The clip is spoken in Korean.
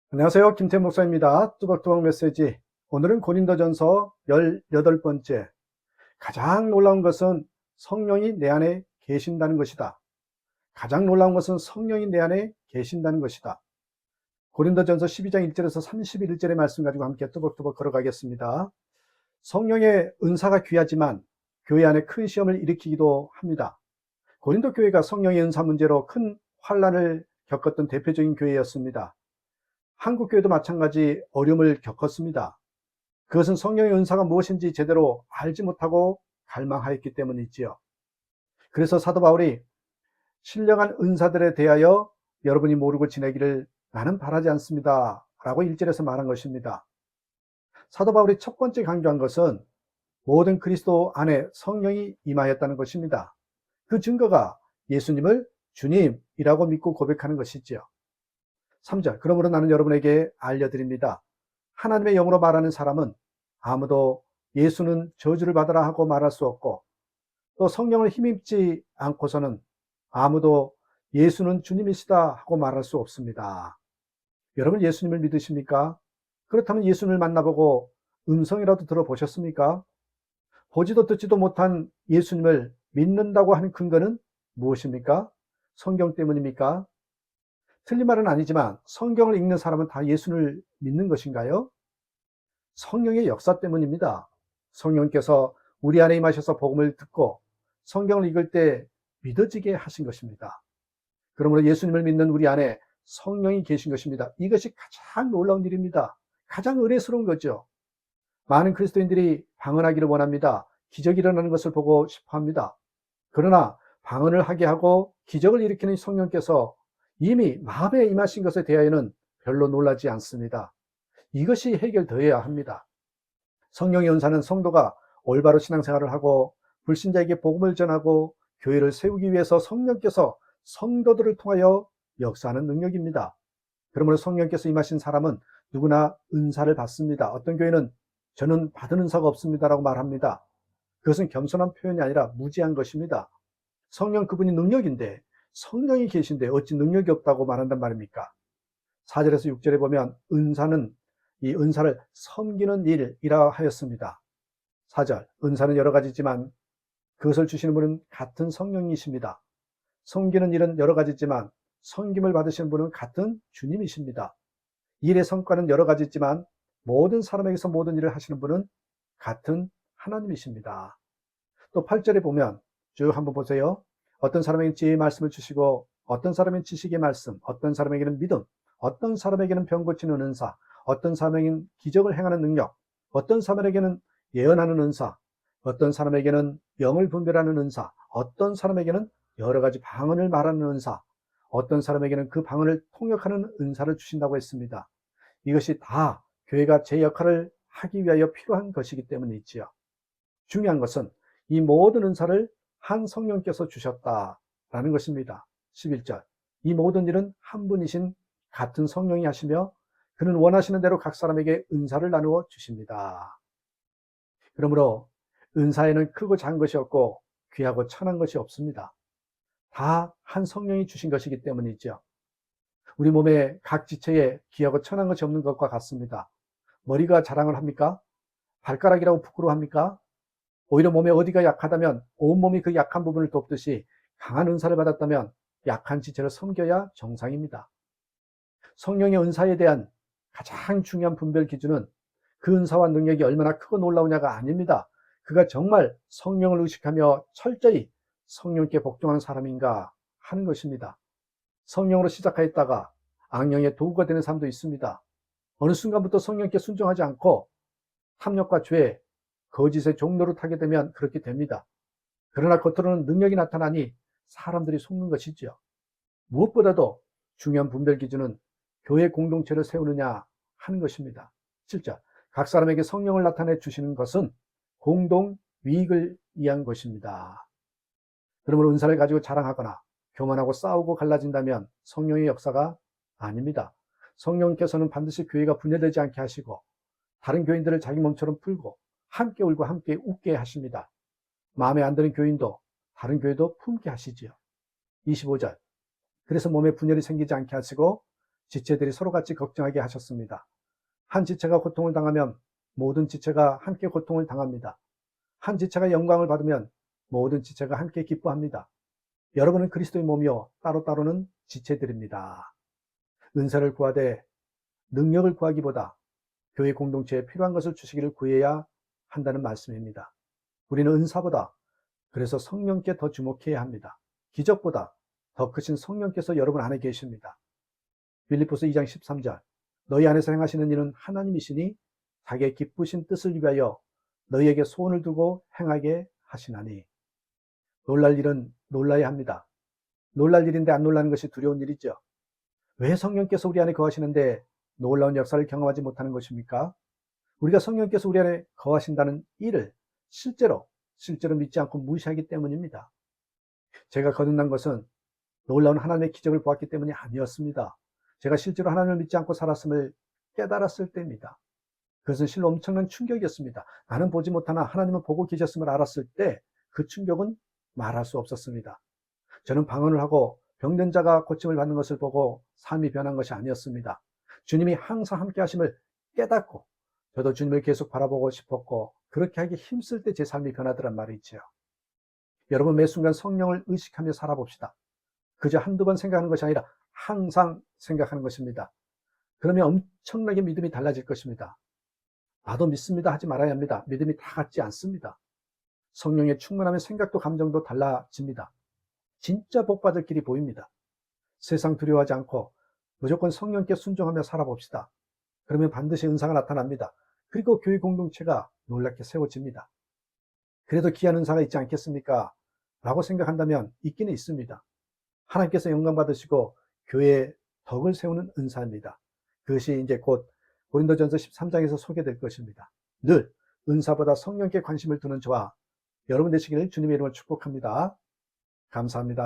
안녕하세요. 김태현 목사입니다. 뚜벅뚜벅 메시지. 오늘은 고린도전서 18번째. 가장 놀라운 것은 성령이 내 안에 계신다는 것이다. 가장 놀라운 것은 성령이 내 안에 계신다는 것이다. 고린도전서 12장 1절에서 31절의 말씀 가지고 함께 뚜벅뚜벅 걸어가겠습니다. 성령의 은사가 귀하지만 교회 안에 큰 시험을 일으키기도 합니다. 고린도 교회가 성령의 은사 문제로 큰 환란을 겪었던 대표적인 교회였습니다. 한국 교회도 마찬가지 어려움을 겪었습니다. 그것은 성령의 은사가 무엇인지 제대로 알지 못하고 갈망하였기 때문이지요. 그래서 사도 바울이 신령한 은사들에 대하여 여러분이 모르고 지내기를 나는 바라지 않습니다 라고 1절에서 말한 것입니다. 사도 바울이 첫 번째 강조한 것은 모든 그리스도 안에 성령이 임하였다는 것입니다. 그 증거가 예수님을 주님이라고 믿고 고백하는 것이지요. 3절, 그러므로 나는 여러분에게 알려드립니다. 하나님의 영으로 말하는 사람은 아무도 예수는 저주를 받으라 하고 말할 수 없고, 또 성령을 힘입지 않고서는 아무도 예수는 주님이시다 하고 말할 수 없습니다. 여러분 예수님을 믿으십니까? 그렇다면 예수님을 만나보고 음성이라도 들어보셨습니까? 보지도 듣지도 못한 예수님을 믿는다고 하는 근거는 무엇입니까? 성경 때문입니까? 틀린 말은 아니지만 성경을 읽는 사람은 다 예수를 믿는 것인가요? 성령의 역사 때문입니다. 성령께서 우리 안에 임하셔서 복음을 듣고 성경을 읽을 때 믿어지게 하신 것입니다. 그러므로 예수님을 믿는 우리 안에 성령이 계신 것입니다. 이것이 가장 놀라운 일입니다. 가장 은혜스러운 거죠. 많은 그리스도인들이 방언하기를 원합니다. 기적이 일어나는 것을 보고 싶어 합니다. 그러나 방언을 하게 하고 기적을 일으키는 성령께서 이미 마음에 임하신 것에 대하여는 별로 놀라지 않습니다. 이것이 해결되어야 합니다. 성령의 은사는 성도가 올바로 신앙생활을 하고 불신자에게 복음을 전하고 교회를 세우기 위해서 성령께서 성도들을 통하여 역사하는 능력입니다. 그러므로 성령께서 임하신 사람은 누구나 은사를 받습니다. 어떤 교회는 저는 받은 은사가 없습니다라고 말합니다. 그것은 겸손한 표현이 아니라 무지한 것입니다. 성령 그분이 능력인데 성령이 계신데 어찌 능력이 없다고 말한단 말입니까? 4절에서 6절에 보면 은사는 이 은사를 섬기는 일이라 하였습니다. 4절, 은사는 여러 가지지만 그것을 주시는 분은 같은 성령이십니다. 섬기는 일은 여러 가지지만 섬김을 받으시는 분은 같은 주님이십니다. 일의 성과는 여러 가지지만 모든 사람에게서 모든 일을 하시는 분은 같은 하나님이십니다. 또 8절에 보면 쭉 한번 보세요. 어떤 사람에게는 지혜의 말씀을 주시고 어떤 사람에게는 지식의 말씀, 어떤 사람에게는 믿음, 어떤 사람에게는 병 고치는 은사, 어떤 사람에게는 기적을 행하는 능력, 어떤 사람에게는 예언하는 은사, 어떤 사람에게는 영을 분별하는 은사, 어떤 사람에게는 여러 가지 방언을 말하는 은사, 어떤 사람에게는 그 방언을 통역하는 은사를 주신다고 했습니다. 이것이 다 교회가 제 역할을 하기 위하여 필요한 것이기 때문이지요. 중요한 것은 이 모든 은사를 한 성령께서 주셨다라는 것입니다. 11절, 이 모든 일은 한 분이신 같은 성령이 하시며 그는 원하시는 대로 각 사람에게 은사를 나누어 주십니다. 그러므로 은사에는 크고 작은 것이 없고 귀하고 천한 것이 없습니다. 다 한 성령이 주신 것이기 때문이죠. 우리 몸의 각 지체에 귀하고 천한 것이 없는 것과 같습니다. 머리가 자랑을 합니까? 발가락이라고 부끄러워합니까? 오히려 몸에 어디가 약하다면 온몸이 그 약한 부분을 돕듯이 강한 은사를 받았다면 약한 지체를 섬겨야 정상입니다. 성령의 은사에 대한 가장 중요한 분별 기준은 그 은사와 능력이 얼마나 크고 놀라우냐가 아닙니다. 그가 정말 성령을 의식하며 철저히 성령께 복종하는 사람인가 하는 것입니다. 성령으로 시작하였다가 악령의 도구가 되는 사람도 있습니다. 어느 순간부터 성령께 순종하지 않고 탐욕과 죄, 거짓의 종로를 타게 되면 그렇게 됩니다. 그러나 겉으로는 능력이 나타나니 사람들이 속는 것이죠. 무엇보다도 중요한 분별 기준은 교회 공동체를 세우느냐 하는 것입니다. 7절, 각 사람에게 성령을 나타내 주시는 것은 공동 이익을 위한 것입니다. 그러므로 은사를 가지고 자랑하거나 교만하고 싸우고 갈라진다면 성령의 역사가 아닙니다. 성령께서는 반드시 교회가 분열되지 않게 하시고 다른 교인들을 자기 몸처럼 풀고 함께 울고 함께 웃게 하십니다. 마음에 안 드는 교인도 다른 교회도 품게 하시지요. 25절, 그래서 몸에 분열이 생기지 않게 하시고 지체들이 서로같이 걱정하게 하셨습니다. 한 지체가 고통을 당하면 모든 지체가 함께 고통을 당합니다. 한 지체가 영광을 받으면 모든 지체가 함께 기뻐합니다. 여러분은 그리스도의 몸이요 따로따로는 지체들입니다. 은사를 구하되 능력을 구하기보다 교회 공동체에 필요한 것을 주시기를 구해야 한다는 말씀입니다. 우리는 은사보다 그래서 성령께 더 주목해야 합니다. 기적보다 더 크신 성령께서 여러분 안에 계십니다. 빌립보서 2장 13절 너희 안에서 행하시는 일은 하나님이시니 자기의 기쁘신 뜻을 위하여 너희에게 소원을 두고 행하게 하시나니. 놀랄 일은 놀라야 합니다. 놀랄 일인데 안 놀라는 것이 두려운 일이죠. 왜 성령께서 우리 안에 거하시는데 놀라운 역사를 경험하지 못하는 것입니까? 우리가 성령께서 우리 안에 거하신다는 일을 실제로 믿지 않고 무시하기 때문입니다. 제가 거듭난 것은 놀라운 하나님의 기적을 보았기 때문이 아니었습니다. 제가 실제로 하나님을 믿지 않고 살았음을 깨달았을 때입니다. 그것은 실로 엄청난 충격이었습니다. 나는 보지 못하나 하나님은 보고 계셨음을 알았을 때 그 충격은 말할 수 없었습니다. 저는 방언을 하고 병든 자가 고침을 받는 것을 보고 삶이 변한 것이 아니었습니다. 주님이 항상 함께 하심을 깨닫고 저도 주님을 계속 바라보고 싶었고 그렇게 하기 힘쓸 때 제 삶이 변하더란 말이지요. 여러분 매 순간 성령을 의식하며 살아봅시다. 그저 한두 번 생각하는 것이 아니라 항상 생각하는 것입니다. 그러면 엄청나게 믿음이 달라질 것입니다. 나도 믿습니다 하지 말아야 합니다. 믿음이 다 같지 않습니다. 성령의 충만함의 생각도 감정도 달라집니다. 진짜 복받을 길이 보입니다. 세상 두려워하지 않고 무조건 성령께 순종하며 살아봅시다. 그러면 반드시 은사가 나타납니다. 그리고 교회 공동체가 놀랍게 세워집니다. 그래도 귀한 은사가 있지 않겠습니까? 라고 생각한다면 있기는 있습니다. 하나님께서 영광 받으시고 교회에 덕을 세우는 은사입니다. 그것이 이제 곧 고린도전서 13장에서 소개될 것입니다. 늘 은사보다 성령께 관심을 두는 저와 여러분 되시기를 주님의 이름으로 축복합니다. 감사합니다.